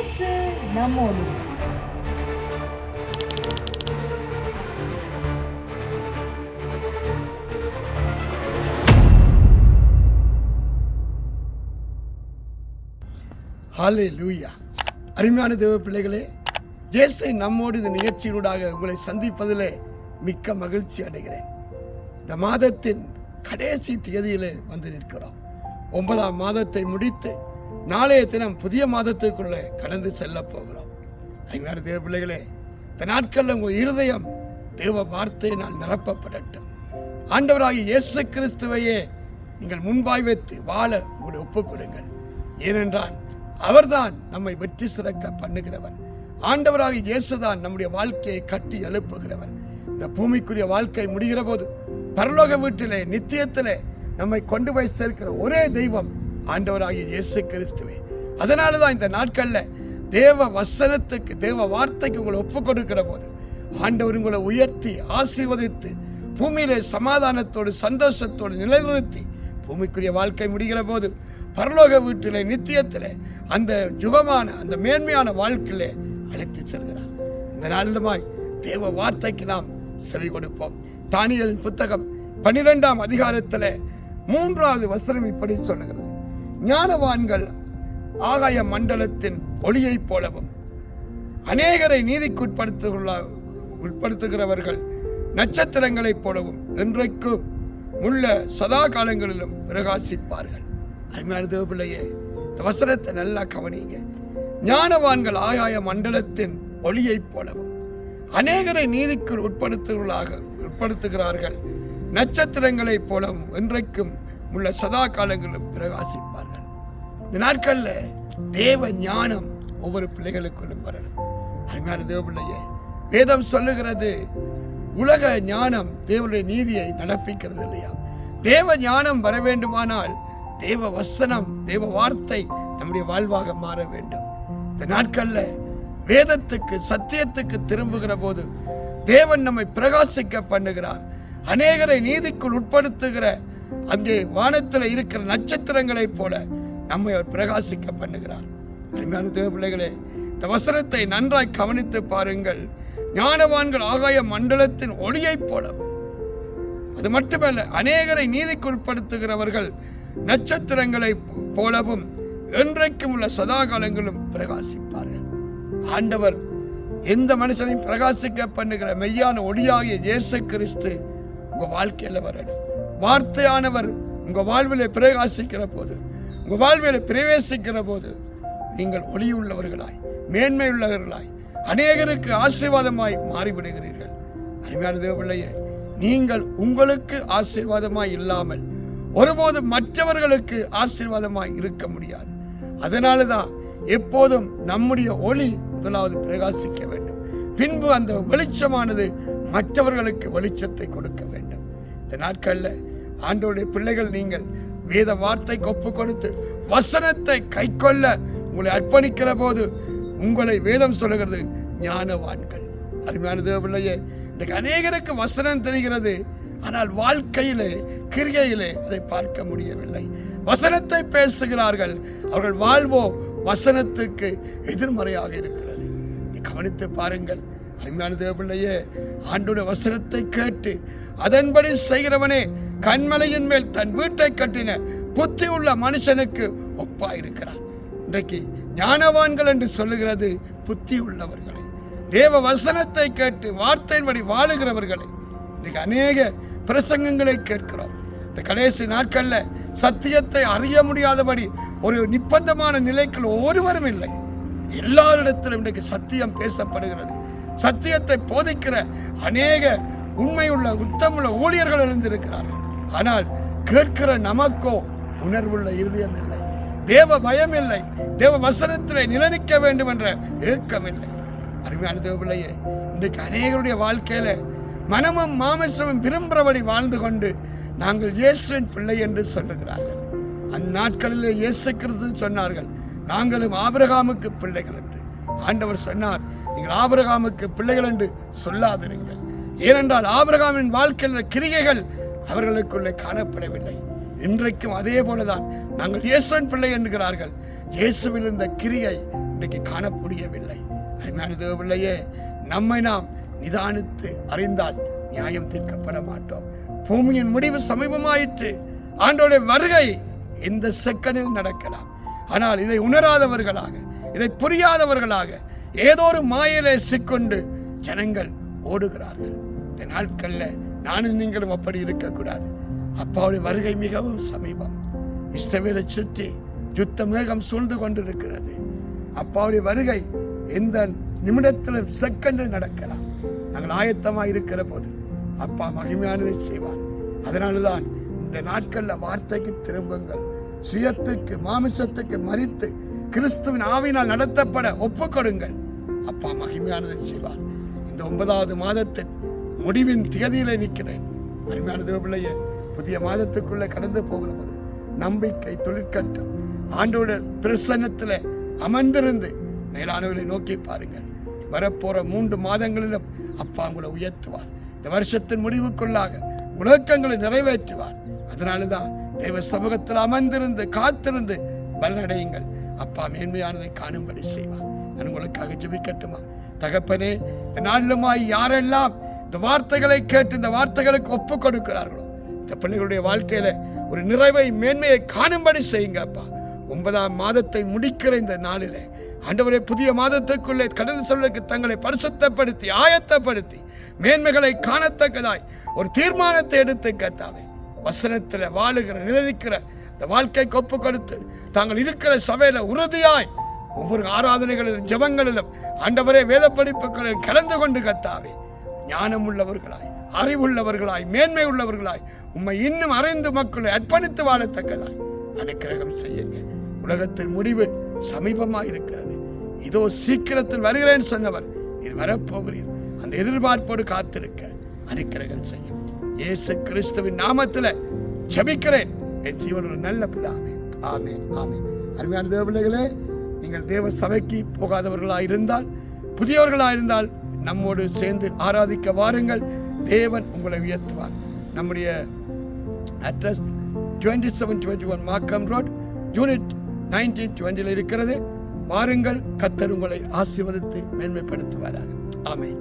இயேசு நம்மோடு. ஹல்லேலூயா. அருமையான தேவ பிள்ளைகளே, இயேசு நம்மோடு இந்த நிகழ்ச்சியினூடாக உங்களை சந்திப்பதிலே மிக்க மகிழ்ச்சி அடைகிறேன். இந்த மாதத்தின் கடைசி தேதியிலே வந்து நிற்கிறோம். 9ஆம் மாதத்தை முடித்து நாளைய தினம் புதிய மாதத்துக்குள்ளே கடந்து செல்ல போகிறோம். அருமையான தேவ பிள்ளைகளே, இந்த நாட்களில் உங்கள் இருதயம் தேவ வார்த்தையினால் நிரப்பப்படட்டும். ஆண்டவராகிய இயேசு கிறிஸ்துவையே நீங்கள் முன்பாய் வைத்து வாழ உங்களை ஒப்புக் கொடுங்கள். ஏனென்றால் அவர்தான் நம்மை வெற்றி சிறக்க பண்ணுகிறவர். ஆண்டவராக இயேசுதான் நம்முடைய வாழ்க்கையை கட்டி எழுப்புகிறவர். இந்த பூமிக்குரிய வாழ்க்கை முடிகிற போது பரலோக வீட்டிலே நித்தியத்திலே நம்மை கொண்டு போய் சேர்க்கிற ஒரே தெய்வம் ஆண்டவராகிய இயேசு கிறிஸ்துவே. அதனால தான் இந்த நாட்களில் தேவ வசனத்துக்கு தேவ வார்த்தைக்கு உங்களை ஒப்புக் கொடுக்கிற போது ஆண்டவர் உங்களை உயர்த்தி ஆசீர்வதித்து பூமியிலே சமாதானத்தோடு சந்தோஷத்தோடு நிலைநிறுத்தி பூமிக்குரிய வாழ்க்கை முடிகிற போது பரலோக வீட்டிலே நித்தியத்திலே அந்த யுகமான அந்த மேன்மையான வாழ்க்கையிலே அழைத்து செல்கிறார். இந்த நாளிலுமாய் தேவ வார்த்தைக்கு நாம் செவி கொடுப்போம். தானியேலின் புத்தகம் 12ஆம் அதிகாரத்தில் 3வது வசனம் இப்படி சொல்லுகிறது: ஞானவான்கள் ஆகாய மண்டலத்தின் ஒளியைப் போலவும் அநேகரை நீதிக்கு உட்படுத்துகிறவர்கள் நட்சத்திரங்களைப் போலவும் என்றைக்கும் உள்ள சதா காலங்களிலும் பிரகாசிப்பார்கள். அருமையான தேவ பிள்ளையே, இந்த வசனத்தை நல்லா கவனிங்க. ஞானவான்கள் ஆகாய மண்டலத்தின் ஒளியைப் போலவும் அநேகரை நீதிக்கு உட்படுத்துகிறார்கள் நட்சத்திரங்களைப் போலவும் என்றைக்கும் உள்ள சதா காலங்களிலும் பிரகாசிப்பார்கள். இந்த நாட்களில் தேவ ஞானம் ஒவ்வொரு பிள்ளைகளுக்குள்ளும் வரணும். அருமையான தேவ பிள்ளையே, வேதம் சொல்லுகிறது உலக ஞானம் தேவனுடைய நீதியை நடப்பிக்கிறது இல்லையா? தேவ ஞானம் வர வேண்டுமானால் தேவ வசனம் தேவ வார்த்தை நம்முடைய வாழ்வாக மாற வேண்டும். இந்த நாட்களில் வேதத்துக்கு சத்தியத்துக்கு திரும்புகிற போது தேவன் நம்மை பிரகாசிக்க பண்ணுகிறார். அநேகரை நீதிக்குள் உட்படுத்துகிற அங்கே வானத்தில் இருக்கிற நட்சத்திரங்களைப் போல நம்மை அவர் பிரகாசிக்க பண்ணுகிறார். அருமையான தேவ பிள்ளைகளே, இந்த வசனத்தை நன்றாய் கவனித்து பாருங்கள். ஞானவான்கள் ஆகாய மண்டலத்தின் ஒளியைப் போலவும், அது மட்டுமல்ல, அநேகரை நீதிக்கு உட்படுத்துகிறவர்கள் நட்சத்திரங்களை போலவும் என்றைக்கும் உள்ள சதா காலங்களும் பிரகாசிப்பார்கள். ஆண்டவர் எந்த மனுஷனையும் பிரகாசிக்க பண்ணுகிற மெய்யான ஒளியாகிய இயேசு கிறிஸ்து உங்க வாழ்க்கையில வரணும். வார்த்தையானவர் உங்க வாழ்விலே பிரகாசிக்கிற போது, உங்க வாழ்வில பிரவேசிக்கிற போது நீங்கள் ஒளி உள்ளவர்களாய் மேன்மை உள்ளவர்களாய் அநேகருக்கு ஆசீர்வாதமாய் மாறிவிடுகிறீர்கள். அருமையான தேவ பிள்ளையே, நீங்கள் உங்களுக்கு ஆசீர்வாதமாய் இல்லாமல் ஒருபோதும் மற்றவர்களுக்கு ஆசீர்வாதமாய் இருக்க முடியாது. அதனால தான் எப்போதும் நம்முடைய ஒளி முதலாவது பிரகாசிக்க வேண்டும். பின்பு அந்த வெளிச்சமானது மற்றவர்களுக்கு வெளிச்சத்தை கொடுக்க வேண்டும். இந்த நாட்களில் ஆண்டவருடைய பிள்ளைகள் நீங்கள் வேத வார்த்தைக்கு ஒப்பு கொடுத்து வசனத்தை கை கொள்ள உங்களை அர்ப்பணிக்கிற போது உங்களை வேதம் சொல்லுகிறது ஞானவான்கள். அருமையான தேவ பிள்ளையே, இன்றைக்கு அநேகருக்கு வசனம் தெரிகிறது, ஆனால் வாழ்க்கையிலே கிரியையிலே அதை பார்க்க முடியவில்லை. வசனத்தை பேசுகிறார்கள், அவர்கள் வாழ்வோ வசனத்துக்கு எதிர்மறையாக இருக்கிறது. கவனித்து பாருங்கள். அருமையான தேவ பிள்ளையே, ஆண்டவருடைய வசனத்தை கேட்டு அதன்படி செய்கிறவனே கன்மலையின் மேல் தன் வீட்டை கட்டின புத்தி உள்ள மனுஷனுக்கு ஒப்பாயிருக்கிறான். இன்றைக்கு ஞானவான்கள் என்று சொல்லுகிறது புத்தி உள்ளவர்களை, தேவ வசனத்தை கேட்டு வார்த்தையின்படி வாழுகிறவர்களை. இன்றைக்கு அநேக பிரசங்கங்களை கேட்கிறோம். இந்த கடைசி நாட்களில் சத்தியத்தை அறிய முடியாதபடி ஒரு நிர்பந்தமான நிலைக்குள் ஒருவரும் இல்லை. எல்லாரிடத்திலும் இன்றைக்கு சத்தியம் பேசப்படுகிறது. சத்தியத்தை போதிக்கிற அநேக உண்மையுள்ள உத்தமுள்ள ஊழியர்கள் எழுந்திருக்கிறார்கள். ஆனால் கேட்கிற நமக்கோ உணர்வுள்ள இருதயம் இல்லை, தேவ பயம் இல்லை, தேவ வசனத்திலே நிலைநிற்க வேண்டும் என்ற ஏக்கம் இல்லை. அருமையான தேவ பிள்ளையே, இன்றைக்கு அநேகருடைய வாழ்க்கையில மனமும் மாமிசமும் விரும்புகிறபடி வாழ்ந்து கொண்டு நாங்கள் இயேசுவின் பிள்ளை என்று சொல்லுகிறார்கள். அந்நாட்களிலே இயேசு கிறிஸ்து சொன்னார்கள், நாங்களும் ஆபிரகாமுக்கு பிள்ளைகள் என்று. ஆண்டவர் சொன்னார், நீங்கள் ஆபிரகாமுக்கு பிள்ளைகள் என்று சொல்லாதிருங்கள். ஏனென்றால் ஆபிரகாமின் வாழ்க்கையில் கிரியைகள் அவர்களுக்குள்ளே காணப்படவில்லை. இன்றைக்கும் அதே போலதான் நாங்கள் இயேசுவின் பிள்ளை என்கிறார்கள். இயேசுவில் இருந்த கிரியை இன்றைக்கு காணக்கூடியவில்லை. அருமையான தேவ பிள்ளையே, நம்மை நாம் நிதானித்து அறிந்தால் நியாயம் தீர்க்கப்பட மாட்டோம். பூமியின் முடிவு சமீபமாயிற்று. ஆண்டவருடைய வருகை இந்த செகண்டில் நடக்கலாம். ஆனால் இதை உணராதவர்களாக, இதை புரியாதவர்களாக ஏதோ ஒரு மாயிலே சிக்கொண்டு ஜனங்கள் ஓடுகிறார்கள். இந்த நாட்களில் நானும் நீங்களும் அப்படி இருக்கக்கூடாது. அப்பாவுடைய வருகை மிகவும் சமீபம். இஸ்ரவேலை சுற்றி யுத்த மேகம் சூழ்ந்து கொண்டிருக்கிறது. அப்பாவுடைய வருகை எந்த நிமிடத்திலும் செகண்டில் நடக்கலாம். நாங்கள் ஆயத்தமாக இருக்கிற போது அப்பா மகிமையானதை செய்வார். அதனால்தான் இந்த நாட்களில் வார்த்தைக்கு திரும்புங்கள், சுயத்துக்கு மாமிசத்துக்கு மரித்து கிறிஸ்துவின் ஆவியினால் நடத்தப்பட ஒப்புக்கொடுங்கள். அப்பா மகிமையானதை செய்வார். இந்த 9வது மாதத்தின் முடிவின் திகதியிலே நிற்கிறேன். அருமையான தேவ பிள்ளையே, புதிய மாதத்துக்குள்ளே கடந்து போகிற போது நம்பிக்கை தொழிற்கட்டும். ஆண்டோட பிரசன்னத்தில் அமர்ந்திருந்து மேலானவர்களை நோக்கி பாருங்கள். வரப்போற 3 மாதங்களிலும் அப்பா உங்களை உயர்த்துவார். இந்த வருஷத்தின் முடிவுக்குள்ளாக உலகங்களை நிறைவேற்றுவார். அதனாலதான் தேவ சமூகத்தில் அமர்ந்திருந்து காத்திருந்து பலனடையுங்கள். அப்பா மேன்மையானதை காணும்படி செய்வார். நான் உங்களுக்காக ஜெபிக்கட்டுமா? தகப்பனே, இந்த நாளிலுமாய் யாரெல்லாம் இந்த வார்த்தைகளை கேட்டு இந்த வார்த்தைகளுக்கு ஒப்பு கொடுக்கிறார்களோ, இந்த பிள்ளைகளுடைய வாழ்க்கையில ஒரு நிறைவை மேன்மையை காணும்படி செய்யுங்க அப்பா. 9ஆம் மாதத்தை முடிக்கிற இந்த நாளிலே ஆண்டவரே, புதிய மாதத்துக்குள்ளே கடந்து செல்வதற்கு தங்களை பரிசுத்தப்படுத்தி ஆயத்தப்படுத்தி மேன்மைகளை காணத்தக்கதாய் ஒரு தீர்மானத்தை எடுத்து கர்த்தாவே, வசனத்தில் வாழுகிற நிலைக்கிற இந்த வாழ்க்கைக்கு ஒப்பு கொடுத்து தாங்கள் இருக்கிற சபையில உறுதியாய் ஒவ்வொரு ஆராதனைகளிலும் ஜெபங்களிலும் ஆண்டவரே வேத படிப்புகளில் கலந்து கொண்டு கர்த்தாவே, ஞானம் உள்ளவர்களாய், அறிவுள்ளவர்களாய், மேன்மை உள்ளவர்களாய், உம்மை இன்னும் அறிந்து மக்களை அர்ப்பணித்து வாழத்தக்கதாய் அனுக்கிரகம் செய்யுங்க. உலகத்தின் முடிவு சமீபமாக இருக்கிறது. இதோ சீக்கிரத்தில் வருகிறேன் சொன்னவர் நீர் வரப்போகிறீர். அந்த எதிர்பார்ப்போடு காத்திருக்க அனுக்கிரகம் செய்யும். இயேசு கிறிஸ்துவின் நாமத்தில் ஜெபிக்கிறேன் என் ஜீவன் ஒரு நல்ல பிதாவே. ஆமேன், ஆமேன். அருமையான தேவ பிள்ளைகளே, நீங்கள் தேவ சபைக்கு போகாதவர்களாக இருந்தால், புதியவர்களாக இருந்தால் நம்மோடு சேர்ந்து ஆராதிக்க வாருங்கள். தேவன் உங்களை உயர்த்துவார். நம்முடைய அட்ரஸ் 2721 மார்க்கம் ரோட், யூனிட் 1920 இருக்கிறது. வாருங்கள், கர்த்தர் உங்களை ஆசீர்வதித்து மேன்மைப்படுத்துவாராக. ஆமென்.